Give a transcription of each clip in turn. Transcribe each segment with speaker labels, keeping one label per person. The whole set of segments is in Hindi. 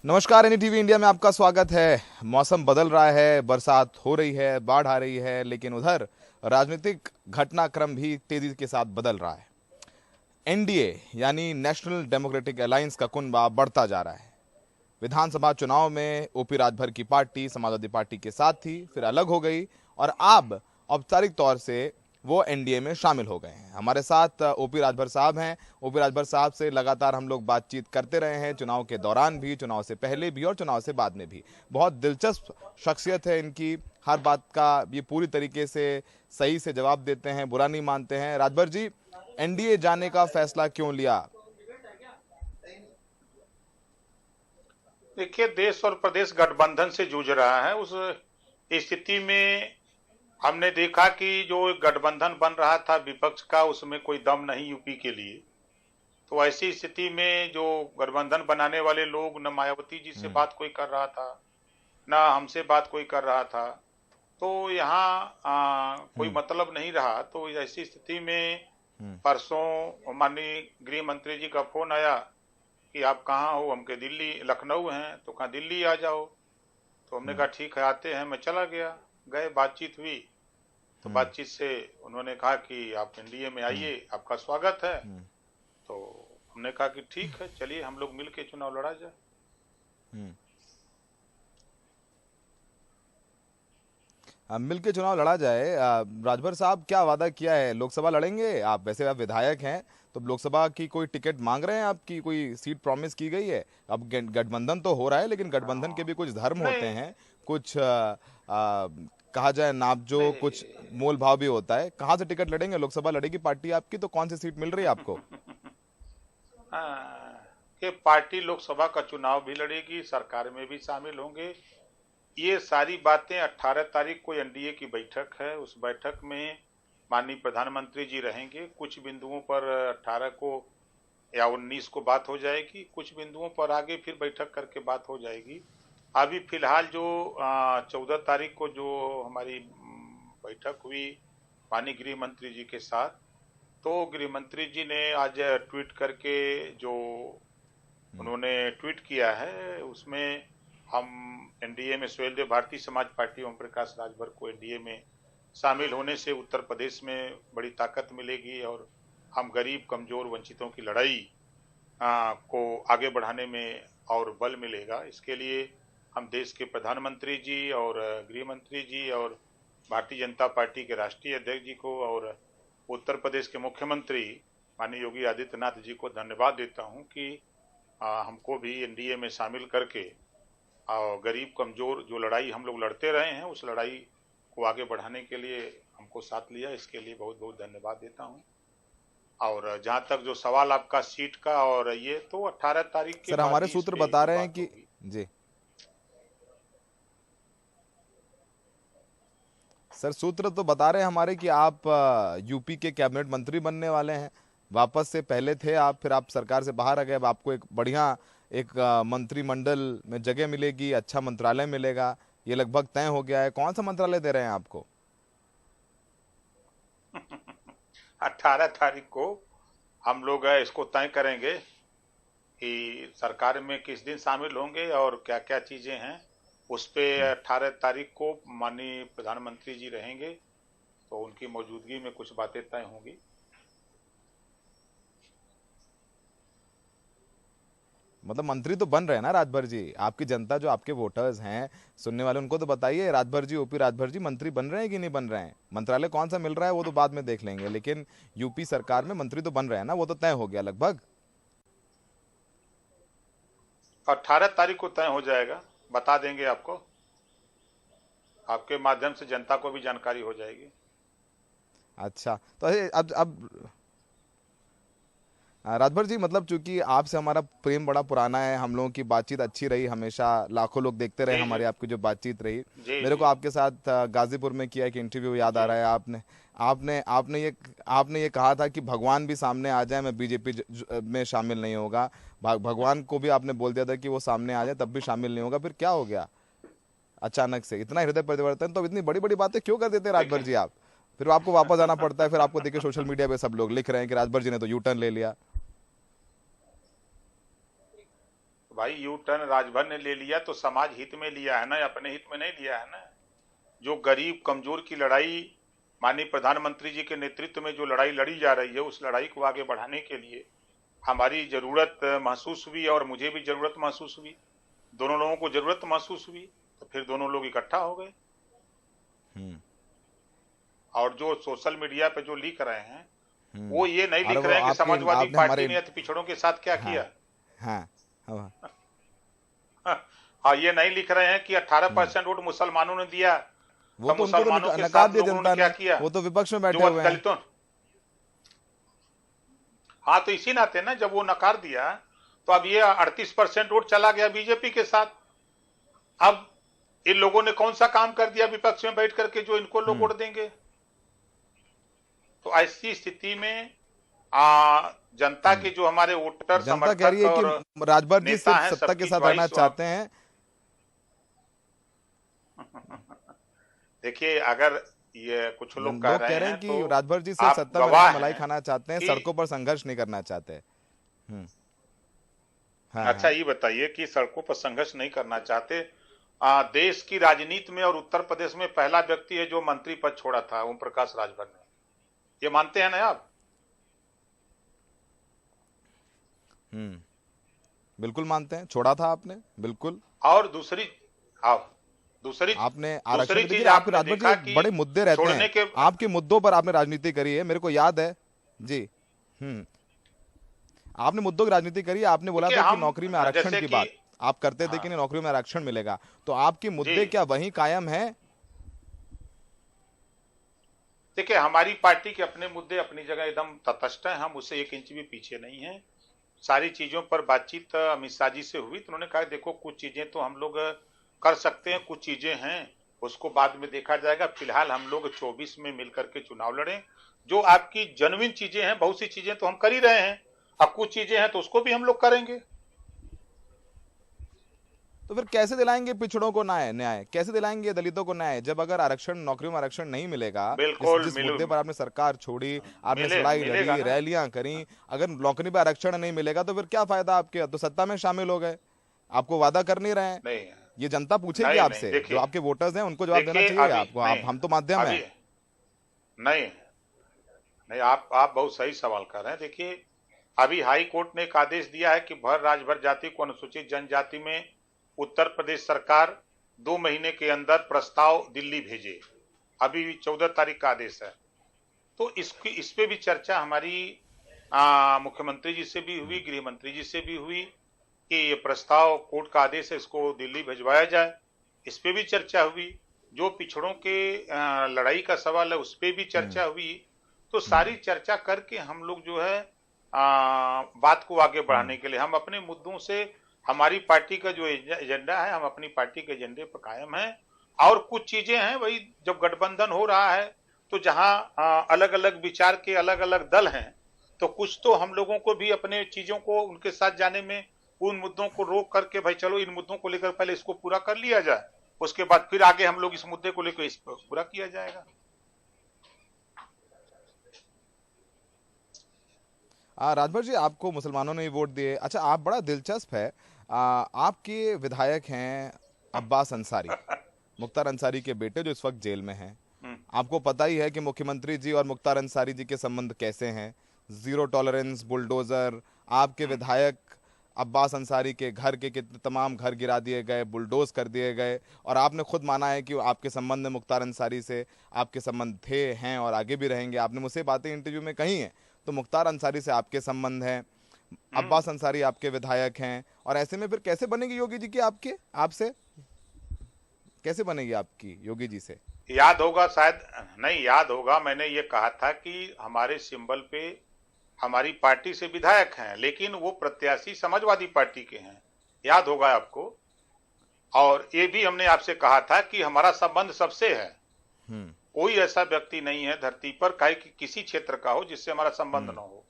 Speaker 1: नमस्कार, एनडीटीवी इंडिया में आपका स्वागत है। मौसम बदल रहा है, बरसात हो रही है, बाढ़ आ रही है, लेकिन उधर राजनीतिक घटनाक्रम भी तेजी के साथ बदल रहा है। एनडीए यानी नेशनल डेमोक्रेटिक अलायंस का कुनबा बढ़ता जा रहा है। विधानसभा चुनाव में ओपी राजभर की पार्टी समाजवादी पार्टी के साथ थी, फिर अलग हो गई और अब औपचारिक तौर से वो एनडीए में शामिल हो गए हैं। हमारे साथ ओपी राजभर साहब हैं। ओपी राजभर साहब से लगातार हम लोग बातचीत करते रहे हैं, चुनाव के दौरान भी, चुनाव से पहले भी और चुनाव से बाद में भी। बहुत दिलचस्प शख्सियत है इनकी, हर बात का ये पूरी तरीके से सही से जवाब देते हैं, बुरा नहीं मानते हैं। राजभर जी, एनडीए जाने का फैसला क्यों लिया?
Speaker 2: देखिए, देश और प्रदेश गठबंधन से जूझ रहा है। उस स्थिति में हमने देखा कि जो गठबंधन बन रहा था विपक्ष का, उसमें कोई दम नहीं यूपी के लिए। तो ऐसी स्थिति में जो गठबंधन बनाने वाले लोग, न मायावती जी से बात कोई कर रहा था, न हमसे बात कोई कर रहा था, तो यहाँ कोई मतलब नहीं रहा। तो ऐसी स्थिति में परसों माननीय गृह मंत्री जी का फोन आया कि आप कहाँ हो? हमके दिल्ली लखनऊ हैं। तो कहा दिल्ली आ जाओ। तो हमने कहा ठीक है, आते हैं। मैं चला गया, गए, बातचीत हुई। तो बातचीत से उन्होंने कहा कि आप एनडीए में आइए, आपका स्वागत है। तो हमने कहा कि ठीक है, चलिए हम लोग मिल के चुनाव लड़ा जाए।
Speaker 1: मिल के चुनाव लड़ा जाए। राजभर साहब, क्या वादा किया है? लोकसभा लड़ेंगे आप? वैसे आप विधायक हैं, तो लोकसभा की कोई टिकट मांग रहे हैं? आपकी कोई सीट प्रॉमिस की गई है? अब गठबंधन तो हो रहा है, लेकिन गठबंधन के भी कुछ धर्म होते
Speaker 2: नहीं
Speaker 1: हैं, कुछ कहा जाए नापजो, कुछ
Speaker 2: नहीं
Speaker 1: मोल भाव भी होता है। कहाँ से टिकट लड़ेंगे? लोकसभा लड़ेगी पार्टी आपकी, तो कौन सी सीट मिल रही है आपको?
Speaker 2: कि पार्टी लोकसभा का चुनाव भी लड़ेगी, सरकार में भी शामिल होंगे। ये सारी बातें 18 तारीख को एनडीए की बैठक है। उस बैठक में माननीय प्रधानमंत्री जी रहेंगे। कुछ बिंदुओं पर 18 को या 19 को बात हो जाएगी, कुछ बिंदुओं पर आगे फिर बैठक करके बात हो जाएगी। अभी फिलहाल जो 14 तारीख को जो हमारी बैठक हुई माननीय गृह मंत्री जी के साथ, तो गृह मंत्री जी ने आज ट्वीट करके जो उन्होंने ट्वीट किया है, उसमें हम एनडीए में सुहेलदेव भारतीय समाज पार्टी ओम प्रकाश राजभर को एनडीए में शामिल होने से उत्तर प्रदेश में बड़ी ताकत मिलेगी और हम गरीब, कमजोर, वंचितों की लड़ाई को आगे बढ़ाने में और बल मिलेगा। इसके लिए हम देश के प्रधानमंत्री जी और गृह मंत्री जी और भारतीय जनता पार्टी के राष्ट्रीय अध्यक्ष जी को और उत्तर प्रदेश के मुख्यमंत्री माननीय योगी आदित्यनाथ जी को धन्यवाद देता हूं कि हमको भी एनडीए में शामिल करके और गरीब कमजोर जो लड़ाई हम लोग लड़ते रहे हैं, उस लड़ाई को आगे बढ़ाने के लिए हमको साथ लिया। इसके लिए बहुत बहुत धन्यवाद देता हूं। और जहां तक जो सवाल आपका सीट का, और ये तो 18 तारीख के
Speaker 1: सर,
Speaker 2: बाद
Speaker 1: हमारे
Speaker 2: ही इस
Speaker 1: सूत्र
Speaker 2: पे
Speaker 1: बता रहे हैं
Speaker 2: बात
Speaker 1: कि
Speaker 2: होगी।
Speaker 1: जी सर, सूत्र तो बता रहे हैं हमारे कि आप यूपी के कैबिनेट मंत्री बनने वाले हैं। वापस से पहले थे आप, फिर आप सरकार से बाहर आ गए। अब आपको एक बढ़िया एक मंत्रिमंडल में जगह मिलेगी, अच्छा मंत्रालय मिलेगा, ये लगभग तय हो गया है। कौन सा मंत्रालय दे रहे हैं आपको?
Speaker 2: 18 तारीख को हम लोग इसको तय करेंगे कि सरकार में किस दिन शामिल होंगे और क्या क्या चीजें हैं। उस पे 18 तारीख को माननीय प्रधानमंत्री जी रहेंगे, तो उनकी मौजूदगी में कुछ बातें तय होंगी।
Speaker 1: मतलब मंत्री तो बन रहे हैं ना राजभर जी? आपकी जनता, जो आपके वोटर्स हैं, सुनने वाले, उनको तो बताइए, राजभर जी, ओपी राजभर जी मंत्री बन रहे हैं कि नहीं बन रहे हैं? मंत्रालय कौन सा मिल रहा है वो तो बाद में देख लेंगे, लेकिन यूपी सरकार में मंत्री तो बन रहे हैं ना? वो तो तय हो गया लगभग।
Speaker 2: 18 तारीख को तय हो जाएगा, बता देंगे आपको। आपके माध्यम से जनता को भी जानकारी हो जाएगी।
Speaker 1: अच्छा, तो अब राजभर जी, मतलब चूंकि आपसे हमारा प्रेम बड़ा पुराना है, हम लोगों की बातचीत अच्छी रही हमेशा, लाखों लोग देखते रहे
Speaker 2: जी जी
Speaker 1: हमारी आपकी जो बातचीत रही।
Speaker 2: जी
Speaker 1: मेरे को
Speaker 2: जी
Speaker 1: आपके साथ गाजीपुर में किया एक इंटरव्यू याद आ
Speaker 2: जी
Speaker 1: रहा है। आपने आपने आपने ये कहा था कि भगवान भी सामने आ जाए, मैं बीजेपी में शामिल नहीं होगा। भगवान को भी आपने बोल दिया था कि वो सामने आ जाए तब भी शामिल नहीं होगा। फिर क्या हो गया अचानक से इतना हृदय परिवर्तन? तो इतनी बड़ी बड़ी बातें क्यों कर देते हैं राजभर
Speaker 2: देखिए,
Speaker 1: जी आप? फिर आपको वापस आना पड़ता है, फिर आपको देखिए सोशल मीडिया पे सब लोग लिख रहे हैं कि राजभर जी ने तो यू टर्न ले लिया।
Speaker 2: भाई यू टर्न राजभर ने ले लिया तो समाज हित में लिया है ना, अपने हित में नहीं लिया है ना। जो गरीब कमजोर की लड़ाई माननीय प्रधानमंत्री जी के नेतृत्व में जो लड़ाई लड़ी जा रही है, उस लड़ाई को आगे बढ़ाने के लिए हमारी जरूरत महसूस हुई और मुझे भी जरूरत महसूस हुई, दोनों लोगों को जरूरत महसूस हुई, तो फिर दोनों लोग इकट्ठा हो गए। और जो सोशल मीडिया पे जो लिख रहे हैं वो ये नहीं
Speaker 1: अरे
Speaker 2: लिख
Speaker 1: वो
Speaker 2: रहे हैं कि
Speaker 1: आपके
Speaker 2: समाजवादी
Speaker 1: आपने
Speaker 2: पार्टी
Speaker 1: हमारे
Speaker 2: ने अति पिछड़ों के साथ क्या किया।
Speaker 1: हाँ हाँ
Speaker 2: हाँ, ये नहीं लिख रहे हैं कि 18% वोट मुसलमानों ने दिया,
Speaker 1: वो
Speaker 2: तो
Speaker 1: तो उनको तो
Speaker 2: मुसलमानों के
Speaker 1: नकार
Speaker 2: साथ
Speaker 1: दिया
Speaker 2: लोगों ने
Speaker 1: जनता
Speaker 2: क्या
Speaker 1: ने,
Speaker 2: किया,
Speaker 1: वो तो विपक्ष में बैठे
Speaker 2: जो
Speaker 1: हुए हैं।
Speaker 2: दलितों। हाँ, तो इसी नाते ना, जब वो नकार दिया तो अब ये 38% वोट चला गया बीजेपी के साथ। अब इन लोगों ने कौन सा काम कर दिया विपक्ष में बैठ करके जो इनको लोग वोट देंगे। तो ऐसी स्थिति में जनता के जो हमारे वोटर
Speaker 1: जनता कह रही
Speaker 2: समर्थक
Speaker 1: है
Speaker 2: और
Speaker 1: कि राजभर जी
Speaker 2: नेता
Speaker 1: सिर्फ
Speaker 2: हैं,
Speaker 1: सत्ता के
Speaker 2: सबकी
Speaker 1: साथ आना
Speaker 2: च्वाइस
Speaker 1: चाहते हैं।
Speaker 2: देखिए, अगर ये कुछ लोग कह
Speaker 1: लोग
Speaker 2: रहे
Speaker 1: कह रहे
Speaker 2: हैं
Speaker 1: हैं कि
Speaker 2: तो
Speaker 1: राजभर जी सिर्फ
Speaker 2: आप
Speaker 1: सत्ता में
Speaker 2: गवाह
Speaker 1: रहकर मलाई
Speaker 2: हैं
Speaker 1: खाना चाहते हैं,
Speaker 2: कि
Speaker 1: सड़कों पर संघर्ष नहीं करना चाहते। हाँ
Speaker 2: अच्छा,
Speaker 1: हाँ
Speaker 2: ये बताइए कि सड़कों पर संघर्ष नहीं करना चाहते। देश की राजनीति में और उत्तर प्रदेश में पहला व्यक्ति है जो मंत्री पद छोड़ा था, ओम प्रकाश राजभर ने। ये मानते हैं ना आप?
Speaker 1: बिल्कुल मानते हैं, छोड़ा था आपने, बिल्कुल।
Speaker 2: और दूसरी आप दूसरी
Speaker 1: आपने आरक्षण
Speaker 2: दूसरी
Speaker 1: भी
Speaker 2: चीज
Speaker 1: देखिए, आपके
Speaker 2: आपने
Speaker 1: राजभर जी
Speaker 2: देखा
Speaker 1: एक
Speaker 2: कि
Speaker 1: बड़े मुद्दे रहते
Speaker 2: छोड़ने
Speaker 1: हैं,
Speaker 2: के
Speaker 1: आपके मुद्दों पर आपने राजनीति करी है, मेरे को याद है जी। आपने मुद्दों की राजनीति करी है। आपने बोला
Speaker 2: देखिए,
Speaker 1: था कि
Speaker 2: हम
Speaker 1: नौकरी में आरक्षण
Speaker 2: जैसे
Speaker 1: की
Speaker 2: कि
Speaker 1: बात आप करते थे
Speaker 2: हाँ
Speaker 1: कि नहीं, नौकरी में आरक्षण मिलेगा, तो आपके
Speaker 2: जी,
Speaker 1: मुद्दे क्या वही कायम है?
Speaker 2: देखिए, हमारी पार्टी के अपने मुद्दे अपनी जगह एकदम तटस्थ हैं, हम उससे 1 इंच भी पीछे नहीं हैं। सारी चीजों पर बातचीत अमित शाह जी से हुई, तो उन्होंने कहा देखो कुछ चीजें तो हम लोग कर सकते हैं, कुछ चीजें हैं उसको बाद में देखा जाएगा, फिलहाल हम लोग 24 में मिलकर के चुनाव लड़ें। जो आपकी जेन्युइन चीजें हैं, बहुत सी चीजें तो हम कर ही रहे हैं, अब कुछ चीजें हैं तो उसको भी हम लोग करेंगे।
Speaker 1: तो फिर कैसे दिलाएंगे पिछड़ों को न्याय कैसे दिलाएंगे दलितों को न्याय, जब अगर आरक्षण, नौकरियों में आरक्षण नहीं मिलेगा? जिस
Speaker 2: बिल्कुल
Speaker 1: जिस मुद्दे पर आपने सरकार छोड़ी, आपने लड़ाई
Speaker 2: मिलेगा
Speaker 1: लड़ी,
Speaker 2: ना।
Speaker 1: रैलियां करी, अगर नौकरी पर आरक्षण नहीं मिलेगा तो फिर क्या फायदा आपके? तो सत्ता में शामिल हो गए, आपको वादा कर नहीं रहे हैं।
Speaker 2: नहीं
Speaker 1: ये जनता पूछेगी
Speaker 2: नहीं नहीं,
Speaker 1: आपसे, जो
Speaker 2: देखिए
Speaker 1: आपके वोटर्स हैं उनको जवाब देना
Speaker 2: देखिए
Speaker 1: चाहिए
Speaker 2: अभी
Speaker 1: आपको। आप,
Speaker 2: नहीं,
Speaker 1: हम तो माध्यम
Speaker 2: अभी
Speaker 1: हैं।
Speaker 2: नहीं नहीं, आप बहुत सही सवाल कर रहे हैं। देखिए, अभी हाई कोर्ट ने एक आदेश दिया है कि भर राजभर जाति को अनुसूचित जनजाति में उत्तर प्रदेश सरकार 2 महीने के अंदर प्रस्ताव दिल्ली भेजे। अभी 14 तारीख का आदेश है, तो इस पे भी चर्चा हमारी मुख्यमंत्री जी से भी हुई, गृह मंत्री जी से भी हुई कि ये प्रस्ताव कोर्ट का आदेश है, इसको दिल्ली भिजवाया जाए। इस पे भी चर्चा हुई। जो पिछड़ों के लड़ाई का सवाल है उस पे भी चर्चा हुई। तो सारी चर्चा करके हम लोग जो है बात को आगे बढ़ाने के लिए हम अपने मुद्दों से, हमारी पार्टी का जो एजेंडा है, हम अपनी पार्टी के एजेंडे पर कायम हैं। और कुछ चीजें हैं भाई, जब गठबंधन हो रहा है तो जहां अलग अलग विचार के अलग अलग दल हैं, तो कुछ तो हम लोगों को भी अपने चीजों को उनके साथ जाने में, उन मुद्दों को रोक करके भाई चलो इन मुद्दों को लेकर पहले इसको पूरा कर लिया जाए, उसके बाद फिर आगे हम लोग इस मुद्दे को लेकर इस पूरा किया जाएगा।
Speaker 1: राजभर जी, आपको मुसलमानों ने ही वोट दिए। अच्छा, आप, बड़ा दिलचस्प है, आपके विधायक हैं अब्बास अंसारी, मुख्तार अंसारी के बेटे, जो इस वक्त जेल में हैं। आपको पता ही है कि मुख्यमंत्री जी और मुख्तार अंसारी जी के संबंध कैसे हैं, जीरो टॉलरेंस, बुलडोजर। आपके विधायक अब्बास अंसारी के घर के कितने तमाम घर गिरा दिए गए, बुलडोज कर दिए गए, और आपने खुद माना है कि आपके संबंध में मुख्तार अंसारी से आपके संबंध थे, हैं और आगे भी रहेंगे। आपने मुझसे बातें इंटरव्यू में कही हैं। तो मुख्तार अंसारी से आपके संबंध हैं, अब्बास अंसारी आपके विधायक हैं, और ऐसे में फिर कैसे बनेगी योगी जी की आपके, आपसे कैसे बनेगी आपकी योगी जी से?
Speaker 2: याद होगा, शायद नहीं याद होगा, मैंने ये कहा था कि हमारे सिंबल पे हमारी पार्टी से विधायक हैं, लेकिन वो प्रत्याशी समाजवादी पार्टी के हैं, याद होगा आपको। और ये भी हमने आपसे कहा था कि हमारा संबंध सबसे है, कोई ऐसा व्यक्ति नहीं है धरती पर, चाहे कि किसी क्षेत्र का हो, जिससे हमारा संबंध न हो।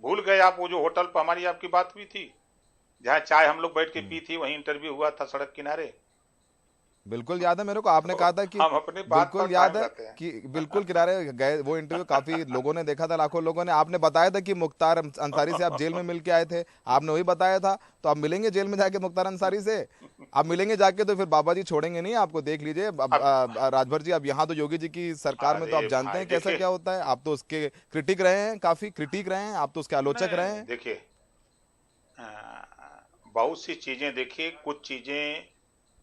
Speaker 2: भूल गए आप वो जो होटल पर हमारी आपकी बात हुई थी, जहां चाय हम लोग बैठ के पी थी, वहीं इंटरव्यू हुआ था सड़क किनारे।
Speaker 1: बिल्कुल याद है मेरे को, आपने कहा था कि
Speaker 2: हम अपनी बात पर
Speaker 1: बिल्कुल याद
Speaker 2: कायम
Speaker 1: है
Speaker 2: रहते हैं।
Speaker 1: कि बिल्कुल किनारे गए, वो इंटरव्यू काफी लोगों ने देखा था, लाखों लोगों ने। आपने बताया था कि मुख्तार अंसारी से आप जेल में मिल के आए थे, आपने वही बताया था। तो आप मिलेंगे जेल में जाके मुख्तार अंसारी से? आप मिलेंगे जाके तो फिर बाबा जी छोड़ेंगे नहीं आपको। देख लीजिए अब
Speaker 2: अब
Speaker 1: राजभर जी, अब यहाँ तो योगी जी की सरकार में तो आप
Speaker 2: अरे
Speaker 1: जानते
Speaker 2: भाई
Speaker 1: हैं कैसा
Speaker 2: देखिए,
Speaker 1: क्या होता है। आप तो उसके क्रिटिक रहे हैं, काफी क्रिटिक रहे हैं, आप तो उसके आलोचक रहे
Speaker 2: नहीं
Speaker 1: हैं।
Speaker 2: देखिए, अ, बहुत सी चीजें देखिए, कुछ चीजें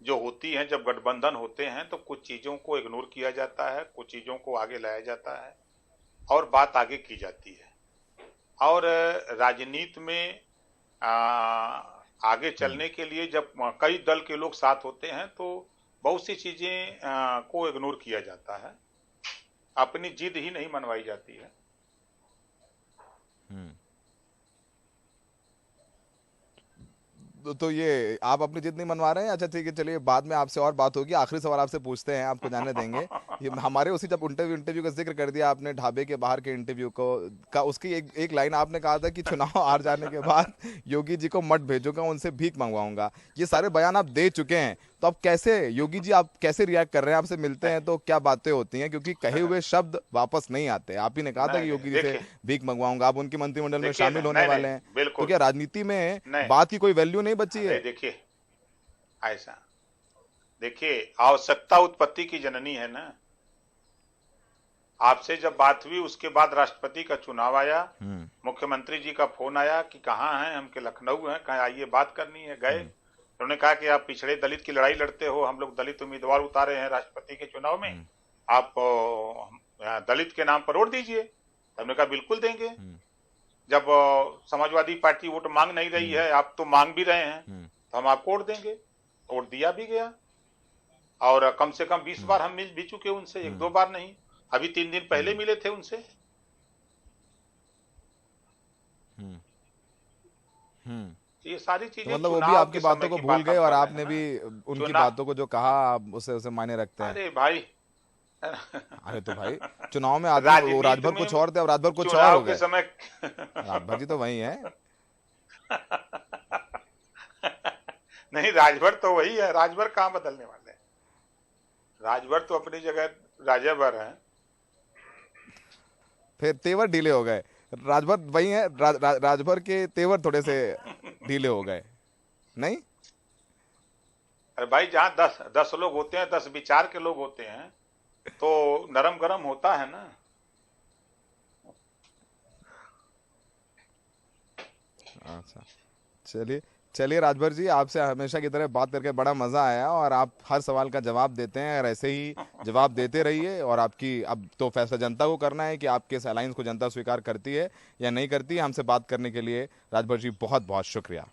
Speaker 2: जो होती हैं जब गठबंधन होते हैं तो कुछ चीजों को इग्नोर किया जाता है, कुछ चीजों को आगे लाया जाता है और बात आगे की जाती है। और राजनीति में आगे चलने के लिए जब कई दल के लोग साथ होते हैं तो बहुत सी चीजें को इग्नोर किया जाता है, अपनी जिद ही नहीं मनवाई जाती है।
Speaker 1: हम्म। तो ये आप अपनी जिद नहीं मनवा रहे हैं? अच्छा ठीक है, चलिए बाद में आपसे और बात होगी। आखिरी सवाल आपसे पूछते हैं, आपको जाने देंगे। ये हमारे उसी जब इंटरव्यू का जिक्र कर दिया आपने, ढाबे के बाहर के इंटरव्यू को का, उसकी एक लाइन आपने कहा था कि चुनाव हार जाने के बाद योगी जी को मत भेजूंगा, उनसे भीख मंगवाऊंगा। ये सारे बयान आप दे चुके हैं, तो अब कैसे योगी जी, आप कैसे रिएक्ट कर रहे हैं? आपसे मिलते हैं तो क्या बातें होती हैं? क्योंकि कहे हुए शब्द वापस नहीं आते। आप ही ने कहा था
Speaker 2: नहीं
Speaker 1: कि
Speaker 2: नहीं
Speaker 1: योगी जी से
Speaker 2: देखिए,
Speaker 1: भीख मंगवाऊंगा, आप उनकी मंत्रिमंडल में
Speaker 2: देखिए
Speaker 1: शामिल
Speaker 2: ना,
Speaker 1: होने
Speaker 2: नहीं
Speaker 1: वाले
Speaker 2: नहीं
Speaker 1: हैं। तो
Speaker 2: बिल्कुल
Speaker 1: क्या राजनीति में
Speaker 2: नहीं।
Speaker 1: बात की कोई वैल्यू नहीं बची
Speaker 2: अरे
Speaker 1: है?
Speaker 2: देखिए, ऐसा देखिए, आवश्यकता उत्पत्ति की जननी है ना। आपसे जब बात हुई उसके बाद राष्ट्रपति का चुनाव आया,
Speaker 1: हम्म।
Speaker 2: मुख्यमंत्री जी का फोन आया कि कहाँ हैं हम, के लखनऊ हैं, कहाँ आइए बात करनी है। गए,
Speaker 1: हम्म।
Speaker 2: उन्होंने कहा कि आप पिछड़े दलित की लड़ाई लड़ते हो, हम लोग दलित उम्मीदवार उतारे हैं राष्ट्रपति के चुनाव में,
Speaker 1: हम्म।
Speaker 2: आप दलित के नाम पर वोट दीजिए। तो हमने कहा बिल्कुल देंगे।
Speaker 1: हम्म।
Speaker 2: जब समाजवादी पार्टी वोट मांग नहीं रही
Speaker 1: हम्म।
Speaker 2: है, आप तो मांग भी रहे हैं,
Speaker 1: हम्म।
Speaker 2: तो हम आपको वोट देंगे। वोट दिया भी गया और कम से कम 20
Speaker 1: हम्म।
Speaker 2: बार हम मिल भी चुके उनसे, एक दो
Speaker 1: हम्म।
Speaker 2: बार नहीं। अभी 3 दिन पहले
Speaker 1: हम्म।
Speaker 2: मिले थे उनसे।
Speaker 1: हम्म। हम्म।
Speaker 2: ये सारी
Speaker 1: तो
Speaker 2: चीजें
Speaker 1: मतलब वो भी
Speaker 2: चुनाव
Speaker 1: आपकी
Speaker 2: के
Speaker 1: बातों
Speaker 2: समय
Speaker 1: को
Speaker 2: की
Speaker 1: भूल
Speaker 2: बात
Speaker 1: गए,
Speaker 2: हम
Speaker 1: और
Speaker 2: कर रहे हैं
Speaker 1: आपने
Speaker 2: ना।
Speaker 1: भी उनकी
Speaker 2: चुनाव,
Speaker 1: बातों को जो कहा, आप उसे उसे मायने रखते हैं।
Speaker 2: अरे भाई
Speaker 1: अरे तो भाई, चुनाव में आदमी, वो
Speaker 2: राजनीति
Speaker 1: राजभर
Speaker 2: में
Speaker 1: कुछ और थे, अब राजभर कुछ और
Speaker 2: चुनाव
Speaker 1: हो
Speaker 2: के
Speaker 1: गए।
Speaker 2: समय
Speaker 1: राजभर जी तो वही है।
Speaker 2: नहीं, राजभर तो वही है, राजभर कहाँ बदलने वाले हैं। राजभर तो अपनी जगह राजाभर है।
Speaker 1: फिर तेवर ढीले हो गए। राजभर वही है, राजभर के तेवर थोड़े से ढीले हो गए, नहीं?
Speaker 2: अरे भाई, जहाँ 10 लोग होते हैं, 10 विचार के लोग होते हैं, तो नरम गरम होता है ना।
Speaker 1: अच्छा, चलिए चलिए राजभर जी, आपसे हमेशा की तरह बात करके बड़ा मज़ा आया, और आप हर सवाल का जवाब देते हैं, और ऐसे ही जवाब देते रहिए। और आपकी अब तो फैसला जनता को करना है कि आपके इस अलायंस को जनता स्वीकार करती है या नहीं करती है। हमसे बात करने के लिए राजभर जी बहुत बहुत शुक्रिया।